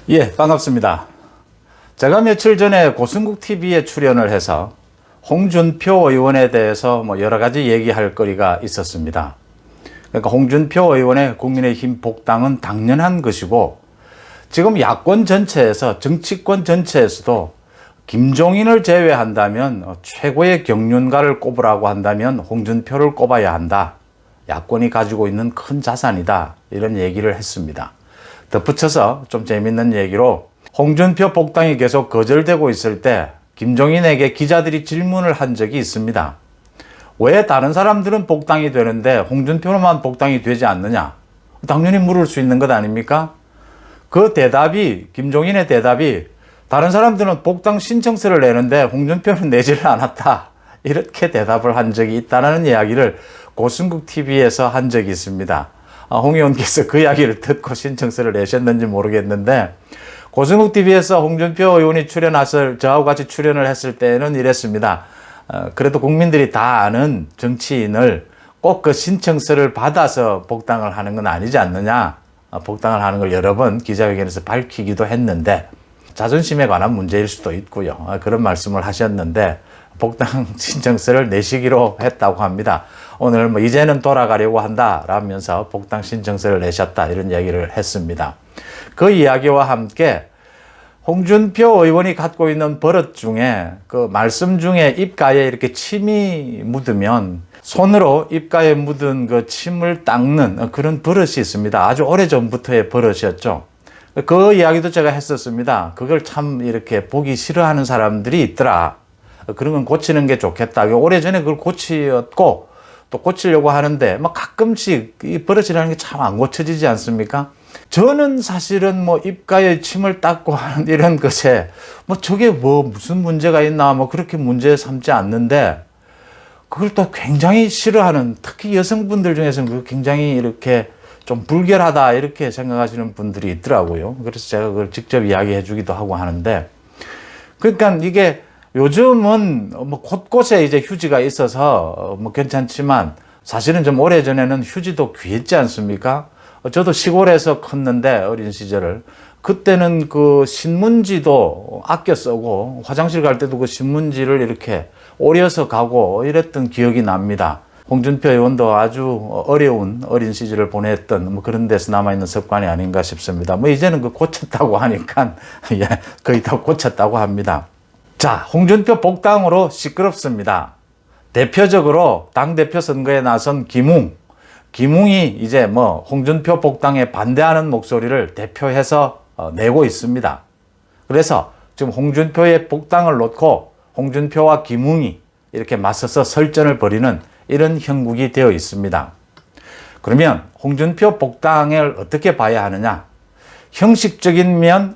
예, 반갑습니다. 제가 며칠 전에 고승국 TV에 출연을 해서 홍준표 의원에 대해서 여러 가지 얘기할 거리가 있었습니다. 그러니까 홍준표 의원의 국민의힘 복당은 당연한 것이고, 지금 야권 전체에서, 정치권 전체에서도 김종인을 제외한다면 최고의 경륜가를 꼽으라고 한다면 홍준표를 꼽아야 한다. 야권이 가지고 있는 큰 자산이다. 이런 얘기를 했습니다. 덧붙여서 좀 재밌는 얘기로, 홍준표 복당이 계속 거절되고 있을 때 김종인에게 기자들이 질문을 한 적이 있습니다. 왜 다른 사람들은 복당이 되는데 홍준표만 복당이 되지 않느냐? 당연히 물을 수 있는 것 아닙니까? 그 대답이, 김종인의 대답이, 다른 사람들은 복당 신청서를 내는데 홍준표는 내지를 않았다. 이렇게 대답을 한 적이 있다는 이야기를 고승국 TV에서 한 적이 있습니다. 홍 의원께서 그 이야기를 듣고 신청서를 내셨는지 모르겠는데, 고승국 TV에서 홍준표 의원이 출연해서 저하고 같이 출연을 했을 때는 이랬습니다. 그래도 국민들이 다 아는 정치인을 꼭 그 신청서를 받아서 복당을 하는 건 아니지 않느냐. 복당을 하는 걸 여러 번 기자회견에서 밝히기도 했는데, 자존심에 관한 문제일 수도 있고요. 그런 말씀을 하셨는데, 복당 신청서를 내시기로 했다고 합니다. 오늘 이제는 돌아가려고 한다 라면서 복당 신청서를 내셨다, 이런 이야기를 했습니다. 그 이야기와 함께 홍준표 의원이 갖고 있는 버릇 중에, 그 말씀 중에 입가에 이렇게 침이 묻으면 손으로 입가에 묻은 그 침을 닦는 그런 버릇이 있습니다. 아주 오래전부터의 버릇이었죠. 그 이야기도 제가 했었습니다. 그걸 참 이렇게 보기 싫어하는 사람들이 있더라. 그런 건 고치는 게 좋겠다. 오래전에 그걸 고치었고 또 고치려고 하는데 가끔씩 이 버릇이라는 게 참 안 고쳐지지 않습니까? 저는 사실은 입가에 침을 닦고 하는 이런 것에 저게 무슨 문제가 있나 그렇게 문제 삼지 않는데, 그걸 또 굉장히 싫어하는, 특히 여성분들 중에서는 그걸 굉장히 이렇게 좀 불결하다 이렇게 생각하시는 분들이 있더라고요. 그래서 제가 그걸 직접 이야기해 주기도 하고 하는데, 그러니까 이게 요즘은 곳곳에 이제 휴지가 있어서 괜찮지만, 사실은 좀 오래전에는 휴지도 귀했지 않습니까? 저도 시골에서 컸는데, 어린 시절을. 그때는 그 신문지도 아껴 쓰고, 화장실 갈 때도 그 신문지를 이렇게 오려서 가고 이랬던 기억이 납니다. 홍준표 의원도 아주 어려운 어린 시절을 보냈던 그런 데서 남아있는 습관이 아닌가 싶습니다. 이제는 그 고쳤다고 하니까, 예, 거의 다 고쳤다고 합니다. 자, 홍준표 복당으로 시끄럽습니다. 대표적으로 당대표 선거에 나선 김웅이 이제 홍준표 복당에 반대하는 목소리를 대표해서 내고 있습니다. 그래서 지금 홍준표의 복당을 놓고 홍준표와 김웅이 이렇게 맞서서 설전을 벌이는 이런 형국이 되어 있습니다. 그러면 홍준표 복당을 어떻게 봐야 하느냐? 형식적인 면,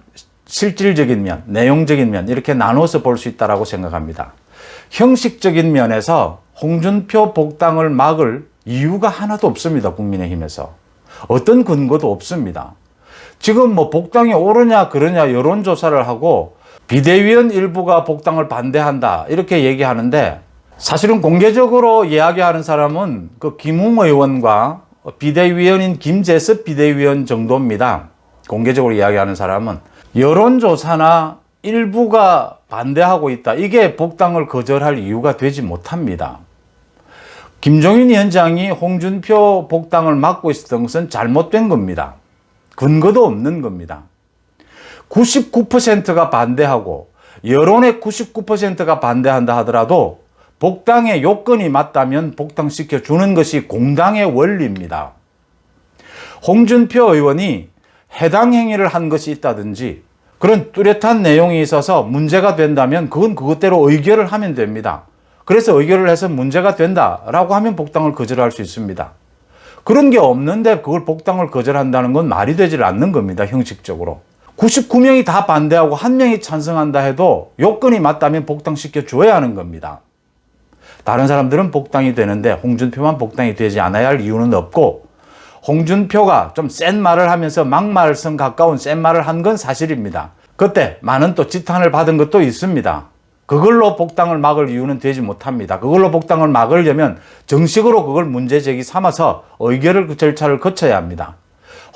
실질적인 면, 내용적인 면, 이렇게 나눠서 볼 수 있다고 생각합니다. 형식적인 면에서 홍준표 복당을 막을 이유가 하나도 없습니다. 국민의힘에서. 어떤 근거도 없습니다. 지금 복당이 옳으냐 그러냐 여론조사를 하고 비대위원 일부가 복당을 반대한다 이렇게 얘기하는데, 사실은 공개적으로 이야기하는 사람은 그 김웅 의원과 비대위원인 김재섭 비대위원 정도입니다. 공개적으로 이야기하는 사람은. 여론조사나 일부가 반대하고 있다, 이게 복당을 거절할 이유가 되지 못합니다. 김종인 위원장이 홍준표 복당을 막고 있었던 것은 잘못된 겁니다. 근거도 없는 겁니다. 99%가 반대하고 여론의 99%가 반대한다 하더라도 복당의 요건이 맞다면 복당시켜 주는 것이 공당의 원리입니다. 홍준표 의원이 해당 행위를 한 것이 있다든지 그런 뚜렷한 내용이 있어서 문제가 된다면 그건 그것대로 의결을 하면 됩니다. 그래서 의결을 해서 문제가 된다라고 하면 복당을 거절할 수 있습니다. 그런 게 없는데 그걸 복당을 거절한다는 건 말이 되질 않는 겁니다. 형식적으로. 99명이 다 반대하고 1명이 찬성한다 해도 요건이 맞다면 복당시켜 줘야 하는 겁니다. 다른 사람들은 복당이 되는데 홍준표만 복당이 되지 않아야 할 이유는 없고, 홍준표가 좀 센 말을 하면서 막말성 가까운 센 말을 한 건 사실입니다. 그때 많은 또 지탄을 받은 것도 있습니다. 그걸로 복당을 막을 이유는 되지 못합니다. 그걸로 복당을 막으려면 정식으로 그걸 문제제기 삼아서 의결을 그 절차를 거쳐야 합니다.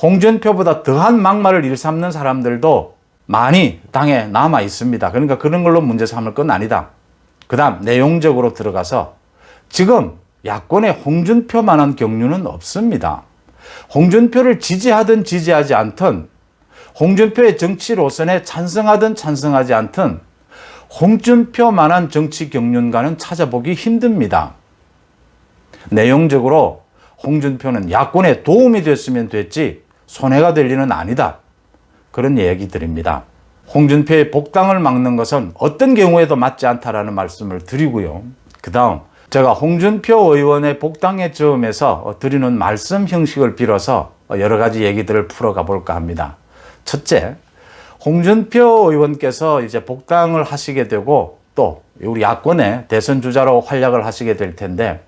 홍준표보다 더한 막말을 일삼는 사람들도 많이 당에 남아 있습니다. 그러니까 그런 걸로 문제 삼을 건 아니다. 그 다음 내용적으로 들어가서 지금 야권에 홍준표만한 경륜은 없습니다. 홍준표를 지지하든 지지하지 않든, 홍준표의 정치 노선에 찬성하든 찬성하지 않든 홍준표만한 정치 경륜가는 찾아보기 힘듭니다. 내용적으로 홍준표는 야권에 도움이 됐으면 됐지 손해가 될 일은 아니다. 그런 얘기들입니다. 홍준표의 복당을 막는 것은 어떤 경우에도 맞지 않다라는 말씀을 드리고요. 그 다음 제가 홍준표 의원의 복당의 점에서 드리는 말씀 형식을 빌어서 여러 가지 얘기들을 풀어가 볼까 합니다. 첫째, 홍준표 의원께서 이제 복당을 하시게 되고 또 우리 야권의 대선 주자로 활약을 하시게 될 텐데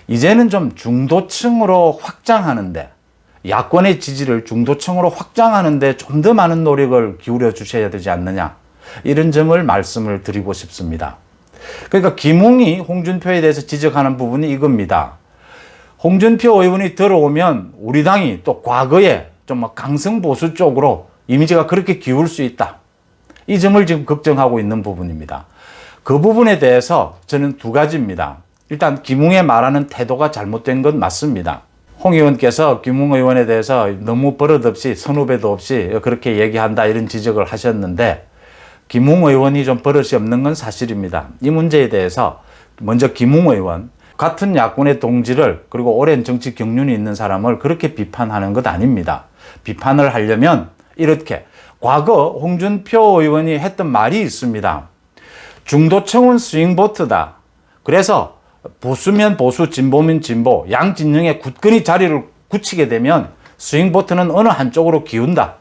이제는 좀 중도층으로 확장하는데, 야권의 지지를 중도층으로 확장하는데 좀 더 많은 노력을 기울여 주셔야 되지 않느냐, 이런 점을 말씀을 드리고 싶습니다. 그러니까 김웅이 홍준표에 대해서 지적하는 부분이 이겁니다. 홍준표 의원이 들어오면 우리 당이 또 과거에 좀 강성 보수 쪽으로 이미지가 그렇게 기울 수 있다. 이 점을 지금 걱정하고 있는 부분입니다. 그 부분에 대해서 저는 두 가지입니다. 일단 김웅의 말하는 태도가 잘못된 건 맞습니다. 홍 의원께서 김웅 의원에 대해서 너무 버릇없이 선후배도 없이 그렇게 얘기한다 이런 지적을 하셨는데, 김웅 의원이 좀 버릇이 없는 건 사실입니다. 이 문제에 대해서 먼저 김웅 의원, 같은 야권의 동지를, 그리고 오랜 정치 경륜이 있는 사람을 그렇게 비판하는 것 아닙니다. 비판을 하려면 이렇게, 과거 홍준표 의원이 했던 말이 있습니다. 중도층은 스윙보트다. 그래서 보수면 보수, 진보면 진보, 양 진영에 굳건히 자리를 굳히게 되면 스윙보트는 어느 한쪽으로 기운다.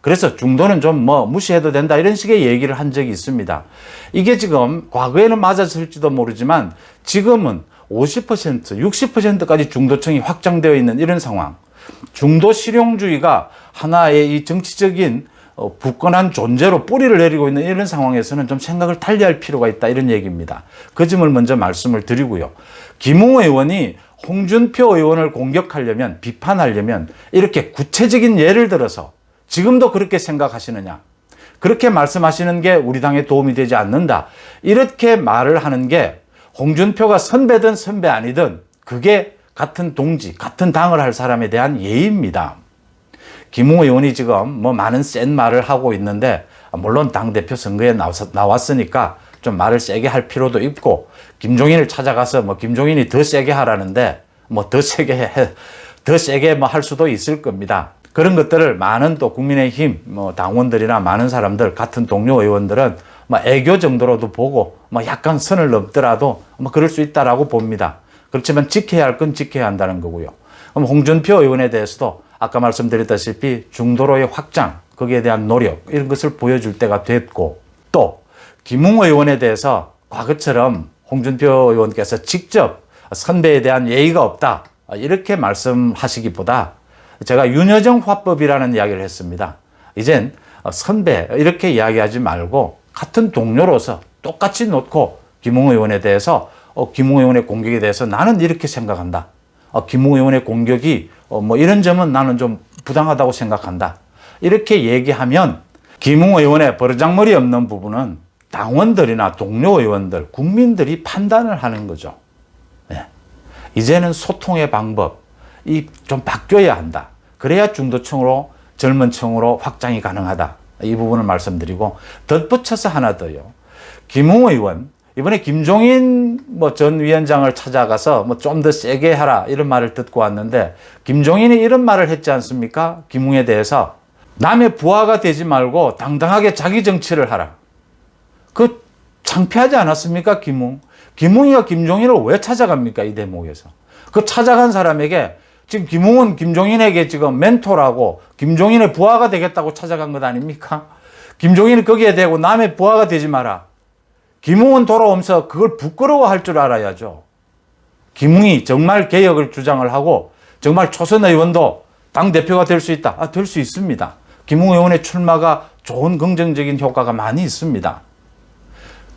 그래서 중도는 좀 무시해도 된다, 이런 식의 얘기를 한 적이 있습니다. 이게 지금 과거에는 맞았을지도 모르지만 지금은 50%, 60%까지 중도층이 확장되어 있는 이런 상황. 중도 실용주의가 하나의 이 정치적인 굳건한 존재로 뿌리를 내리고 있는 이런 상황에서는 좀 생각을 달리할 필요가 있다, 이런 얘기입니다. 그 점을 먼저 말씀을 드리고요. 김웅 의원이 홍준표 의원을 공격하려면, 비판하려면 이렇게 구체적인 예를 들어서 지금도 그렇게 생각하시느냐, 그렇게 말씀하시는 게 우리 당에 도움이 되지 않는다, 이렇게 말을 하는 게 홍준표가 선배든 선배 아니든 그게 같은 동지, 같은 당을 할 사람에 대한 예의입니다. 김웅 의원이 지금 많은 센 말을 하고 있는데, 물론 당대표 선거에 나왔으니까 좀 말을 세게 할 필요도 있고, 김종인을 찾아가서 김종인이 더 세게 하라는데 더 세게 할 수도 있을 겁니다. 그런 것들을 많은 또 국민의힘 당원들이나 많은 사람들, 같은 동료 의원들은 애교 정도로도 보고 약간 선을 넘더라도 그럴 수 있다라고 봅니다. 그렇지만 지켜야 할 건 지켜야 한다는 거고요. 그럼 홍준표 의원에 대해서도 아까 말씀드렸다시피 중도로의 확장, 거기에 대한 노력, 이런 것을 보여줄 때가 됐고, 또 김웅 의원에 대해서 과거처럼 홍준표 의원께서 직접 선배에 대한 예의가 없다, 이렇게 말씀하시기보다 제가 윤여정 화법이라는 이야기를 했습니다. 이젠 선배 이렇게 이야기하지 말고 같은 동료로서 똑같이 놓고 김웅 의원에 대해서 김웅 의원의 공격에 대해서 나는 이렇게 생각한다. 김웅 의원의 공격이 이런 점은 나는 좀 부당하다고 생각한다. 이렇게 얘기하면 김웅 의원의 버르장머리 없는 부분은 당원들이나 동료 의원들, 국민들이 판단을 하는 거죠. 네. 이제는 소통의 방법이 좀 바뀌어야 한다. 그래야 중도층으로, 젊은 층으로 확장이 가능하다. 이 부분을 말씀드리고, 덧붙여서 하나 더요. 김웅 의원, 이번에 김종인 전 위원장을 찾아가서 좀 더 세게 하라, 이런 말을 듣고 왔는데, 김종인이 이런 말을 했지 않습니까? 김웅에 대해서. 남의 부하가 되지 말고 당당하게 자기 정치를 하라. 그 창피하지 않았습니까, 김웅? 김웅이가 김종인을 왜 찾아갑니까, 이 대목에서? 그 찾아간 사람에게 지금 김웅은 김종인에게 지금 멘토라고 김종인의 부하가 되겠다고 찾아간 것 아닙니까? 김종인이 거기에 대고 남의 부하가 되지 마라. 김웅은 돌아오면서 그걸 부끄러워할 줄 알아야죠. 김웅이 정말 개혁을 주장을 하고 정말 초선 의원도 당대표가 될 수 있다. 될 수 있습니다. 김웅 의원의 출마가 좋은 긍정적인 효과가 많이 있습니다.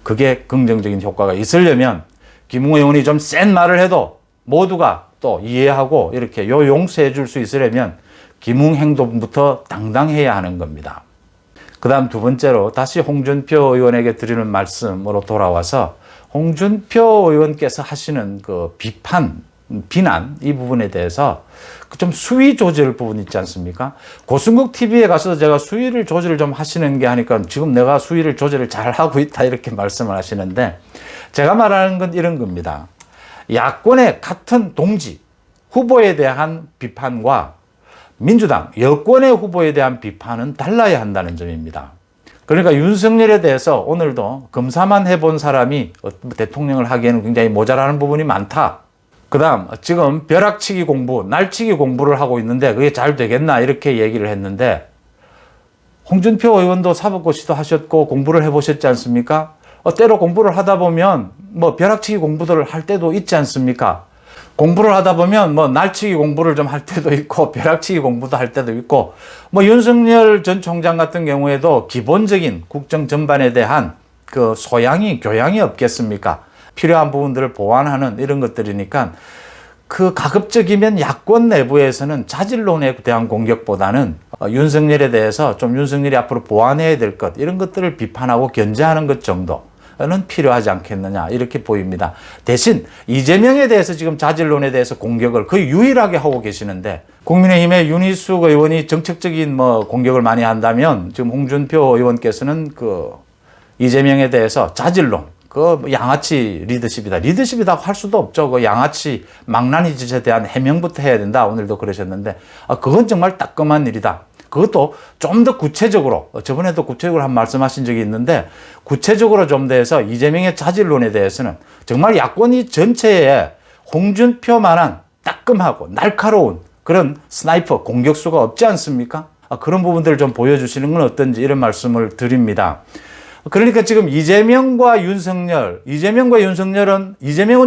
그게 긍정적인 효과가 있으려면 김웅 의원이 좀 센 말을 해도 모두가 또 이해하고 이렇게 용서해 줄 수 있으려면 김웅 행동부터 당당해야 하는 겁니다. 그다음 두 번째로 다시 홍준표 의원에게 드리는 말씀으로 돌아와서 홍준표 의원께서 하시는 그 비난 이 부분에 대해서 좀 수위 조절 부분 있지 않습니까? 고승국 TV에 가서도 제가 수위를 조절을 좀 하시는 게 하니까 지금 내가 수위를 조절을 잘 하고 있다 이렇게 말씀을 하시는데 제가 말하는 건 이런 겁니다. 야권의 같은 동지 후보에 대한 비판과 민주당 여권의 후보에 대한 비판은 달라야 한다는 점입니다. 그러니까 윤석열에 대해서 오늘도 검사만 해본 사람이 대통령을 하기에는 굉장히 모자라는 부분이 많다. 그 다음 지금 벼락치기 공부, 날치기 공부를 하고 있는데 그게 잘 되겠나 이렇게 얘기를 했는데 홍준표 의원도 사법고시도 하셨고 공부를 해보셨지 않습니까? 때로 공부를 하다 보면 뭐 벼락치기 공부들을 할 때도 있지 않습니까? 공부를 하다 보면 뭐 날치기 공부를 좀 할 때도 있고 벼락치기 공부도 할 때도 있고 뭐 윤석열 전 총장 같은 경우에도 기본적인 국정 전반에 대한 그 소양이 교양이 없겠습니까? 필요한 부분들을 보완하는 이런 것들이니까 그 가급적이면 야권 내부에서는 자질론에 대한 공격보다는 윤석열에 대해서 좀 윤석열이 앞으로 보완해야 될 것 이런 것들을 비판하고 견제하는 것 정도는 필요하지 않겠느냐 이렇게 보입니다. 대신 이재명에 대해서 지금 자질론에 대해서 공격을 거의 유일하게 하고 계시는데 국민의힘의 윤희숙 의원이 정책적인 뭐 공격을 많이 한다면 지금 홍준표 의원께서는 그 이재명에 대해서 자질론 그 양아치 리더십이다. 리더십이라고 할 수도 없죠. 그 양아치 망나니 짓에 대한 해명부터 해야 된다. 오늘도 그러셨는데 그건 정말 따끔한 일이다. 그것도 좀 더 구체적으로 저번에도 구체적으로 한 말씀하신 적이 있는데 구체적으로 좀 대해서 이재명의 자질론에 대해서는 정말 야권이 전체에 홍준표만한 따끔하고 날카로운 그런 스나이퍼 공격수가 없지 않습니까? 그런 부분들을 좀 보여주시는 건 어떤지 이런 말씀을 드립니다. 그러니까 지금 이재명은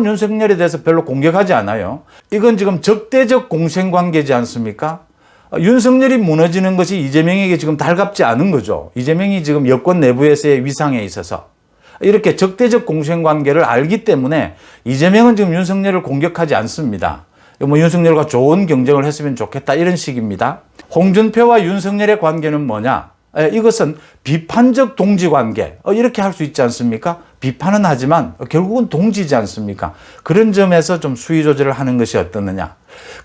윤석열에 대해서 별로 공격하지 않아요. 이건 지금 적대적 공생관계지 않습니까? 윤석열이 무너지는 것이 이재명에게 지금 달갑지 않은 거죠. 이재명이 지금 여권 내부에서의 위상에 있어서 이렇게 적대적 공생관계를 알기 때문에 이재명은 지금 윤석열을 공격하지 않습니다. 뭐 윤석열과 좋은 경쟁을 했으면 좋겠다 이런 식입니다. 홍준표와 윤석열의 관계는 뭐냐? 이것은 비판적 동지관계 이렇게 할 수 있지 않습니까? 비판은 하지만 결국은 동지지 않습니까? 그런 점에서 좀 수위 조절을 하는 것이 어떻느냐.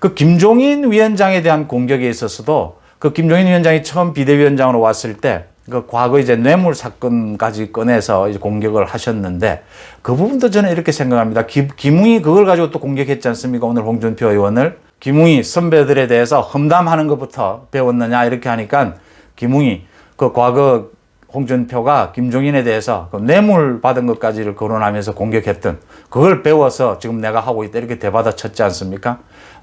그 김종인 위원장에 대한 공격에 있어서도 그 김종인 위원장이 처음 비대위원장으로 왔을 때 그 과거 이제 뇌물 사건까지 꺼내서 이제 공격을 하셨는데 그 부분도 저는 이렇게 생각합니다. 김웅이 그걸 가지고 또 공격했지 않습니까? 오늘 홍준표 의원을 김웅이 선배들에 대해서 험담하는 것부터 배웠느냐 이렇게 하니까 김웅이 그 과거 홍준표가 김종인에 대해서 그 뇌물 받은 것까지를 거론하면서 공격했던 그걸 배워서 지금 내가 하고 있다 이렇게 대받아쳤지 않습니까?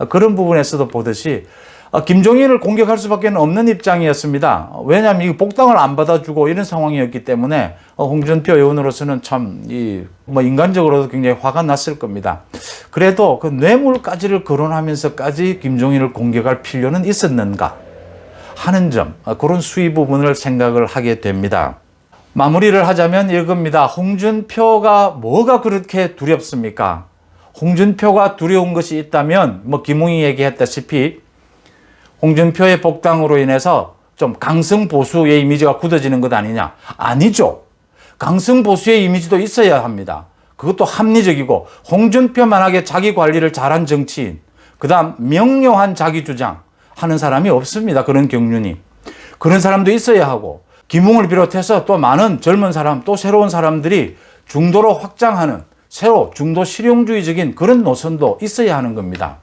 그런 부분에서도 보듯이 김종인을 공격할 수밖에 없는 입장이었습니다. 왜냐하면 이 복당을 안 받아주고 이런 상황이었기 때문에 홍준표 의원으로서는 참 인간적으로도 굉장히 화가 났을 겁니다. 그래도 그 뇌물까지를 거론하면서까지 김종인을 공격할 필요는 있었는가 하는 점, 그런 수위 부분을 생각을 하게 됩니다. 마무리를 하자면 이겁니다. 홍준표가 뭐가 그렇게 두렵습니까? 홍준표가 두려운 것이 있다면 김웅이 얘기했다시피 홍준표의 복당으로 인해서 좀 강성 보수의 이미지가 굳어지는 것 아니냐? 아니죠. 강성 보수의 이미지도 있어야 합니다. 그것도 합리적이고 홍준표만하게 자기 관리를 잘한 정치인, 그다음 명료한 자기 주장 하는 사람이 없습니다. 그런 경륜이. 그런 사람도 있어야 하고 김웅을 비롯해서 또 많은 젊은 사람, 또 새로운 사람들이 중도로 확장하는 중도 실용주의적인 그런 노선도 있어야 하는 겁니다.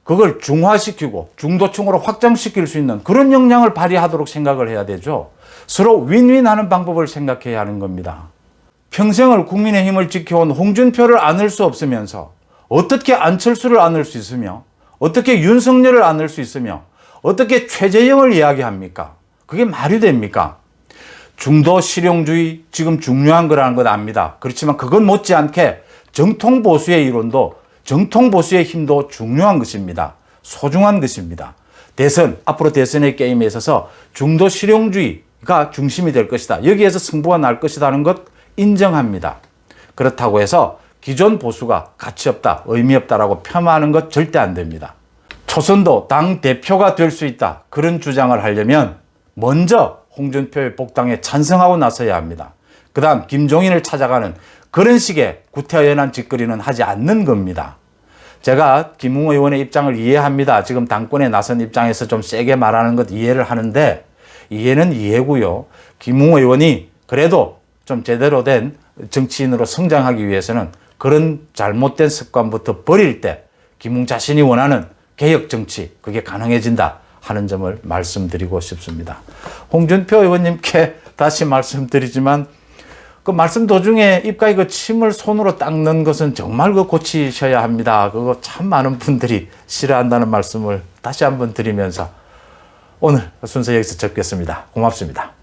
그걸 중화시키고 중도층으로 확장시킬 수 있는 그런 역량을 발휘하도록 생각을 해야 되죠. 서로 윈윈하는 방법을 생각해야 하는 겁니다. 평생을 국민의힘을 지켜온 홍준표를 안을 수 없으면서 어떻게 안철수를 안을 수 있으며 어떻게 윤석열을 안을 수 있으며 어떻게 최재형을 이야기합니까? 그게 말이 됩니까? 중도 실용주의 지금 중요한 거라는 걸 압니다. 그렇지만 그건 못지않게 정통 보수의 이론도 정통 보수의 힘도 중요한 것입니다. 소중한 것입니다. 앞으로 대선의 게임에 있어서 중도 실용주의가 중심이 될 것이다. 여기에서 승부가 날 것이다 하는 것 인정합니다. 그렇다고 해서 기존 보수가 가치 없다, 의미 없다라고 폄하하는 것 절대 안 됩니다. 초선도 당 대표가 될 수 있다. 그런 주장을 하려면 먼저 홍준표의 복당에 찬성하고 나서야 합니다. 그 다음 김종인을 찾아가는 그런 식의 구태연한 짓거리는 하지 않는 겁니다. 제가 김웅 의원의 입장을 이해합니다. 지금 당권에 나선 입장에서 좀 세게 말하는 것 이해를 하는데, 이해는 이해고요. 김웅 의원이 그래도 좀 제대로 된 정치인으로 성장하기 위해서는 그런 잘못된 습관부터 버릴 때 김웅 자신이 원하는 개혁 정치, 그게 가능해진다 하는 점을 말씀드리고 싶습니다. 홍준표 의원님께 다시 말씀드리지만, 그 말씀 도중에 입가에 그 침을 손으로 닦는 것은 정말 그 고치셔야 합니다. 그거 참 많은 분들이 싫어한다는 말씀을 다시 한번 드리면서 오늘 순서 여기서 접겠습니다. 고맙습니다.